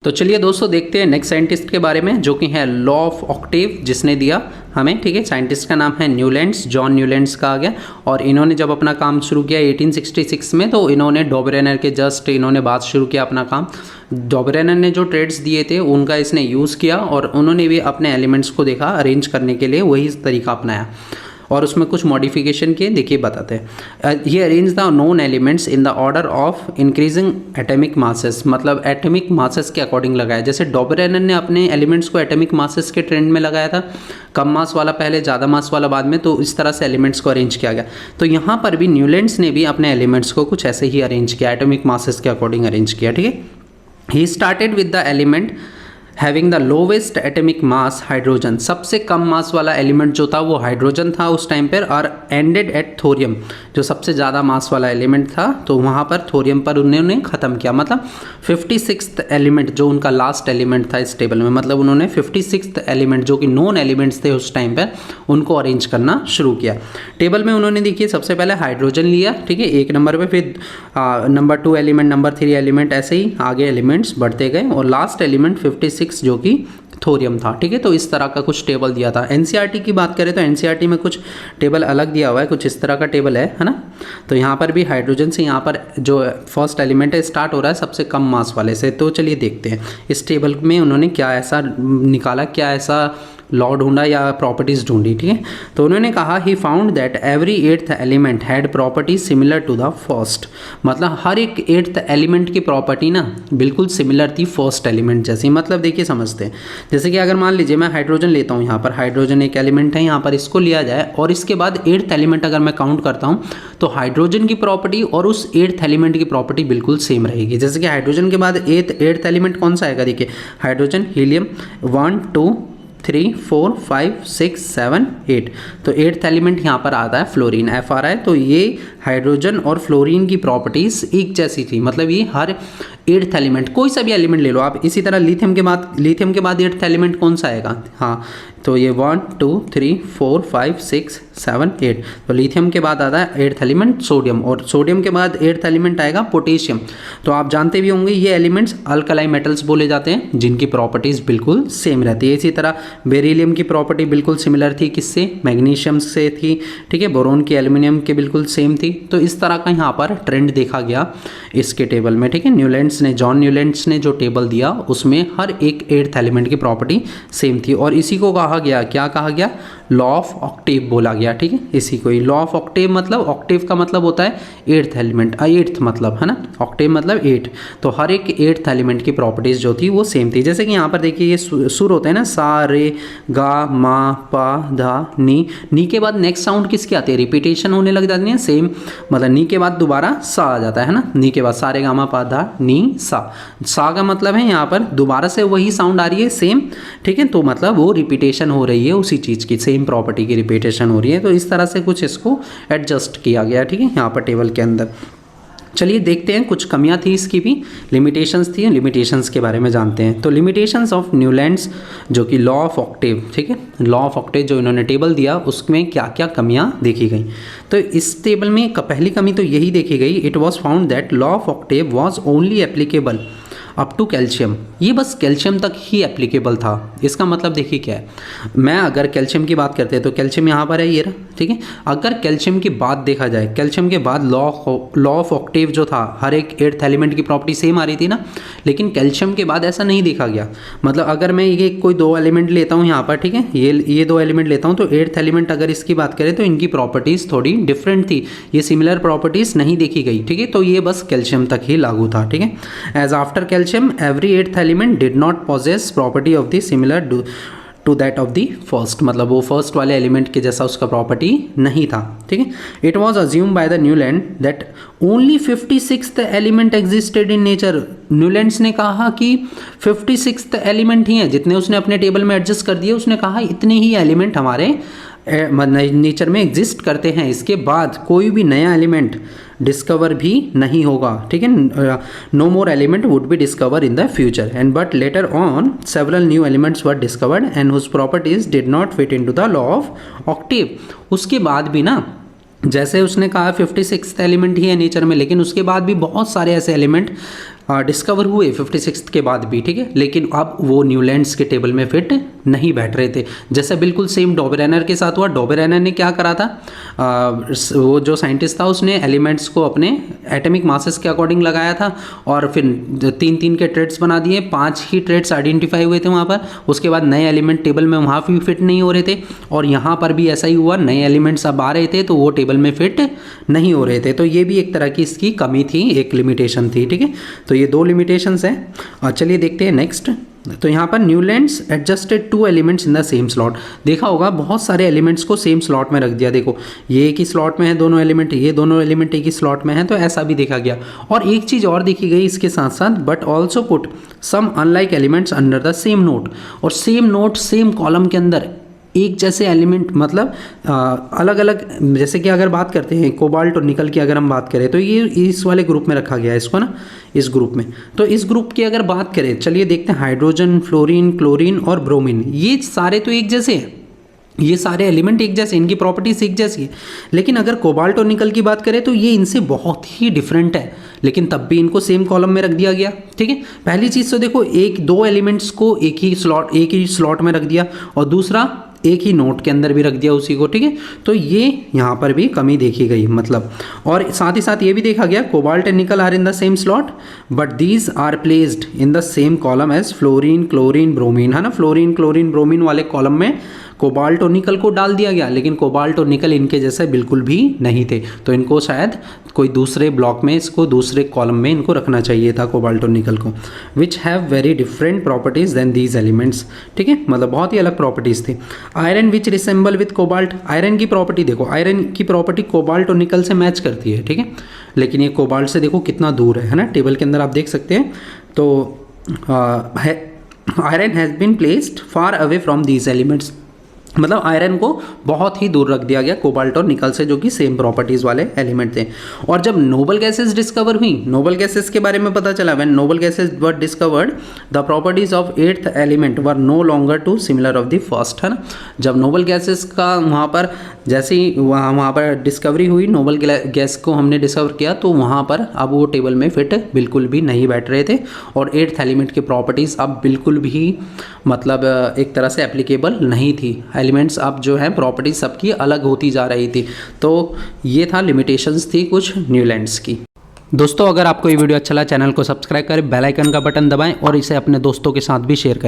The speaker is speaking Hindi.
तो चलिए दोस्तों देखते हैं नेक्स्ट साइंटिस्ट के बारे में जो कि है लॉ ऑफ ऑक्टेव, जिसने दिया हमें, ठीक है। साइंटिस्ट का नाम है न्यूलैंड्स, जॉन न्यूलैंड्स का आ गया। और इन्होंने जब अपना काम शुरू किया 1866 में, तो इन्होंने डॉबरेनर के जस्ट इन्होंने बात शुरू किया अपना काम। डॉबरेनर ने जो ट्रेड्स दिए थे उनका इसने यूज़ किया और उन्होंने भी अपने एलिमेंट्स को देखा अरेंज करने के लिए वही तरीका अपनाया और उसमें कुछ मॉडिफिकेशन किए। देखिए बताते हैं, ये arrange the known elements in the order of increasing atomic masses, मतलब एटॉमिक मासेस के अकॉर्डिंग लगाया। जैसे डॉबरेनर ने अपने एलिमेंट्स को एटॉमिक मासेस के ट्रेंड में लगाया था, कम मास वाला पहले, ज़्यादा मास वाला बाद में, तो इस तरह से एलिमेंट्स को अरेंज किया गया। तो यहाँ पर भी न्यूलैंड्स ने भी अपने एलिमेंट्स को कुछ ऐसे ही अरेंज किया, एटॉमिक मासेस के अकॉर्डिंग अरेंज किया, ठीक है। He started with the element having the lowest atomic mass hydrogen, सबसे कम मास वाला एलिमेंट जो था वो हाइड्रोजन था उस टाइम पर, और एंडेड एट थोरियम, जो सबसे ज़्यादा मास वाला एलिमेंट था, तो वहाँ पर थोरियम पर उन्होंने ख़त्म किया। मतलब 56th एलिमेंट जो उनका लास्ट एलिमेंट था इस टेबल में, मतलब उन्होंने 56th एलिमेंट जो कि नॉन एलिमेंट्स थे उस टाइम पर उनको अरेंज करना शुरू किया। टेबल में उन्होंने देखिए सबसे पहले हाइड्रोजन लिया, ठीक है, 1 नंबर पर, फिर नंबर 2 एलिमेंट, नंबर 3 एलिमेंट, ऐसे ही आगे एलिमेंट्स बढ़ते गए और लास्ट एलिमेंट 56 जो कि थोरियम था, ठीक है। तो इस तरह का कुछ टेबल दिया था। एनसीईआरटी की बात करें तो एनसीईआरटी में कुछ टेबल अलग दिया हुआ है, कुछ इस तरह का टेबल है ना। तो यहाँ पर भी हाइड्रोजन से यहाँ पर जो फर्स्ट एलिमेंट है स्टार्ट हो रहा है सबसे कम मास वाले से। तो चलिए देखते हैं इस टेबल में उन्होंने क्या ऐसा निकाला, क्या ऐसा लॉ ढूंढा या प्रॉपर्टीज़ ढूंढी, ठीक है। तो उन्होंने कहा he found that every 8th element had properties similar to the first, मतलब हर एक 8th एलिमेंट की प्रॉपर्टी ना बिल्कुल सिमिलर थी फर्स्ट एलिमेंट जैसी। मतलब देखिए समझते हैं, जैसे कि अगर मान लीजिए मैं हाइड्रोजन लेता हूँ, यहाँ पर हाइड्रोजन एक एलिमेंट है, यहाँ पर इसको लिया जाए और इसके बाद 8th एलिमेंट अगर मैं काउंट करता हूँ तो हाइड्रोजन की प्रॉपर्टी और उस 8th एलिमेंट की प्रॉपर्टी बिल्कुल सेम रहेगी। जैसे कि हाइड्रोजन के बाद 8th एलिमेंट कौन सा आएगा, देखिए हाइड्रोजन, हीलियम, 1 2 3 4 5 6 7 8, तो 8th एलिमेंट यहाँ पर आता है फ्लोरीन, एफ आ रहा है। तो ये हाइड्रोजन और फ्लोरीन की प्रॉपर्टीज़ एक जैसी थी, मतलब ये हर 8th एलिमेंट, कोई सा भी एलिमेंट ले लो आप। इसी तरह लिथियम के बाद 8th एलिमेंट कौन सा आएगा, हाँ, तो ये 1 2 3 4 5 6 7 8, तो लिथियम के बाद आता है 8th एलिमेंट सोडियम, और सोडियम के बाद 8th एलिमेंट आएगा पोटेशियम। तो आप जानते भी होंगे ये एलिमेंट्स अल्कलाई मेटल्स बोले जाते हैं जिनकी प्रॉपर्टीज़ बिल्कुल सेम रहती है। इसी तरह बेरिलियम की प्रॉपर्टी बिल्कुल सिमिलर थी, किससे, मैग्नीशियम से थी, ठीक है। बोरोन की एल्यूमिनियम के बिल्कुल सेम थी। तो इस तरह का यहाँ पर ट्रेंड देखा गया इसके टेबल में, ठीक है। जॉन न्यूलैंड्स ने जो टेबल दिया उसमें हर एक 8th एलिमेंट की प्रॉपर्टी सेम थी और इसी को कहा गया, क्या कहा गया, लॉ ऑफ ऑक्टेव बोला गया, ठीक है। इसी को ही लॉ ऑफ ऑक्टेव, मतलब ऑक्टेव का मतलब होता है 8th एलिमेंट, 8th मतलब, है ना, ऑक्टेव मतलब 8, तो हर एक 8th एलिमेंट की प्रॉपर्टीज़ जो थी वो सेम थी। जैसे कि यहाँ पर देखिए ये सुर होते हैं ना, सा रे गा मा पा धा नी के बाद नेक्स्ट साउंड किसकी आती है, रिपीटेशन होने लग जाती है, सेम, मतलब नी के बाद दोबारा सा आ जाता है ना, नी के बाद सा रे गा मा पा धा नी सा का मतलब है यहाँ पर दोबारा से वही साउंड आ रही है सेम, ठीक है। तो मतलब वो रिपीटेशन हो रही है उसी चीज़ की, सेम प्रॉपर्टी की रिपीटेशन हो रही है। तो इस तरह से कुछ इसको एडजस्ट किया गया, ठीक है, यहाँ पर टेबल के अंदर। चलिए देखते हैं, कुछ कमियां थी इसकी भी, लिमिटेशंस थी, लिमिटेशंस के बारे में जानते हैं। तो लिमिटेशंस ऑफ न्यूलैंड्स जो कि लॉ ऑफ ऑक्टेव, ठीक है, लॉ ऑफ ऑक्टेव जो इन्होंने टेबल दिया उसमें क्या क्या कमियां देखी गई। तो इस टेबल में पहली कमी तो यही देखी गई, it was found that law of octave was only applicable up to calcium, ये बस कैल्शियम तक ही एप्लीकेबल था। इसका मतलब देखिए क्या है, मैं अगर कैल्शियम की बात करते हैं तो कैल्शियम यहाँ पर है, ये रहा, ठीक है। अगर कैल्शियम की बात देखा जाए, कैल्शियम के बाद लॉ ऑफ ऑक्टेव जो था हर एक 8th एलिमेंट की प्रॉपर्टी सेम आ रही थी ना, लेकिन कैल्शियम के बाद ऐसा नहीं देखा गया। मतलब अगर मैं ये कोई 2 एलिमेंट लेता हूँ यहाँ पर, ठीक है, ये 2 एलिमेंट लेता हूँ, तो 8th एलिमेंट अगर इसकी बात करें तो इनकी प्रॉपर्टीज़ थोड़ी डिफरेंट थी, ये सिमिलर प्रॉपर्टीज़ नहीं देखी गई, ठीक है। तो ये बस कैल्शियम तक ही लागू था, ठीक है। As after calcium every 8th element did not possess property of the similar to that of the first, मतलब वो फर्स्ट वाले एलिमेंट के जैसा उसका प्रॉपर्टी नहीं था, ठीक है। It was assume by the Newland that only 56th element existed in nature. Newlands ने कहा कि 56th एलिमेंट ही है, जितने उसने अपने टेबल में एडजस्ट कर दिए, उसने कहा इतने ही एलिमेंट हमारे नेचर में एग्जिस्ट करते हैं, इसके बाद कोई भी नया एलिमेंट डिस्कवर भी नहीं होगा, ठीक है। No more element would be discover in the future and but later on several new elements were discovered and whose properties did not fit into the law of octave. उसके बाद भी ना, जैसे उसने कहा 56th एलिमेंट ही है नेचर में, लेकिन उसके बाद भी बहुत सारे ऐसे एलिमेंट डिस्कवर हुए 56th के बाद भी, ठीक है, लेकिन अब वो न्यूलैंड्स के टेबल में फिट नहीं बैठ रहे थे। जैसे बिल्कुल सेम डॉबरेनर के साथ हुआ। डॉबरेनर ने क्या करा था, वो जो साइंटिस्ट था उसने एलिमेंट्स को अपने एटॉमिक मासेस के अकॉर्डिंग लगाया था और फिर 3-3 के ट्रेड्स बना दिए। 5 ही ट्रेड्स आइडेंटिफाई हुए थे वहाँ पर। उसके बाद नए एलिमेंट टेबल में वहाँ भी फिट नहीं हो रहे थे और यहाँ पर भी ऐसा ही हुआ, नए एलिमेंट्स अब आ रहे थे तो वो टेबल में फिट नहीं हो रहे थे। तो ये भी एक तरह की इसकी कमी थी, एक लिमिटेशन थी, ठीक है। तो ये 2 लिमिटेशंस हैं। चलिए देखते हैं नेक्स्ट। तो यहाँ पर Newlands adjusted 2 elements in the same slot. देखा होगा बहुत सारे एलिमेंट्स को सेम स्लॉट में रख दिया। देखो ये एक ही स्लॉट में है दोनों एलिमेंट, ये दोनों एलिमेंट एक ही स्लॉट में है, तो ऐसा भी देखा गया। और एक चीज़ और देखी गई इसके साथ साथ, but also put some unlike elements under the same note. और सेम नोट सेम कॉलम के अंदर एक जैसे एलिमेंट, मतलब अलग अलग, जैसे कि अगर बात करते हैं कोबाल्ट और निकल की अगर हम बात करें तो ये इस वाले ग्रुप में रखा गया है इसको ना, इस ग्रुप में। तो इस ग्रुप की अगर बात करें, चलिए देखते हैं, हाइड्रोजन, फ्लोरीन, क्लोरीन और ब्रोमीन, ये सारे तो एक जैसे हैं, ये सारे एलिमेंट एक जैसे, इनकी प्रॉपर्टीज एक जैसी है। लेकिन अगर कोबाल्ट और निकल की बात करें तो ये इनसे बहुत ही डिफरेंट है, लेकिन तब भी इनको सेम कॉलम में रख दिया गया, ठीक है। पहली चीज़ तो देखो, 1-2 एलिमेंट्स को एक ही स्लॉट में रख दिया और दूसरा एक ही नोट के अंदर भी रख दिया उसी को, ठीक है। तो ये यहाँ पर भी कमी देखी गई, मतलब। और साथ ही साथ ये भी देखा गया, cobalt and nickel are in the same slot but these are placed in the same column as fluorine, chlorine, bromine, है ना। फ्लोरीन, क्लोरीन, ब्रोमीन वाले कॉलम में कोबाल्ट और निकल को डाल दिया गया, लेकिन कोबाल्ट और निकल इनके जैसे बिल्कुल भी नहीं थे, तो इनको शायद कोई दूसरे ब्लॉक में, इसको दूसरे कॉलम में इनको रखना चाहिए था कोबाल्ट और निकल को, which have very different properties than these elements, ठीक है, मतलब बहुत ही अलग प्रॉपर्टीज थी। Iron which resemble with cobalt, iron की प्रॉपर्टी देखो, आयरन की प्रॉपर्टी कोबाल्ट और निकल से मैच करती है, ठीक है, लेकिन ये कोबाल्ट से देखो कितना दूर है ना, टेबल के अंदर आप देख सकते हैं। तो iron has been placed far away from these elements, मतलब आयरन को बहुत ही दूर रख दिया गया कोबाल्ट और निकल से, जो कि सेम प्रॉपर्टीज वाले एलिमेंट थे। और जब नोबल गैसेस डिस्कवर हुई, नोबल गैसेस के बारे में पता चला, when noble gases were discovered the properties of 8th element were no longer too similar of the first, है ना। जब नोबल गैसेस का वहाँ पर जैसे ही वहाँ पर डिस्कवरी हुई, नोबल गैस को हमने डिस्कवर किया, तो वहाँ पर अब वो टेबल में फिट बिल्कुल भी नहीं बैठ रहे थे और 8th एलिमेंट की प्रॉपर्टीज़ अब बिल्कुल भी, मतलब एक तरह से एप्लीकेबल नहीं थी। एलिमेंट्स अब जो है प्रॉपर्टीज सबकी अलग होती जा रही थी। तो ये था लिमिटेशंस थी कुछ न्यूलैंड्स की। दोस्तों अगर आपको ये वीडियो अच्छा लगा, चैनल को सब्सक्राइब करें, बेल आइकन का बटन दबाएं और इसे अपने दोस्तों के साथ भी शेयर करें।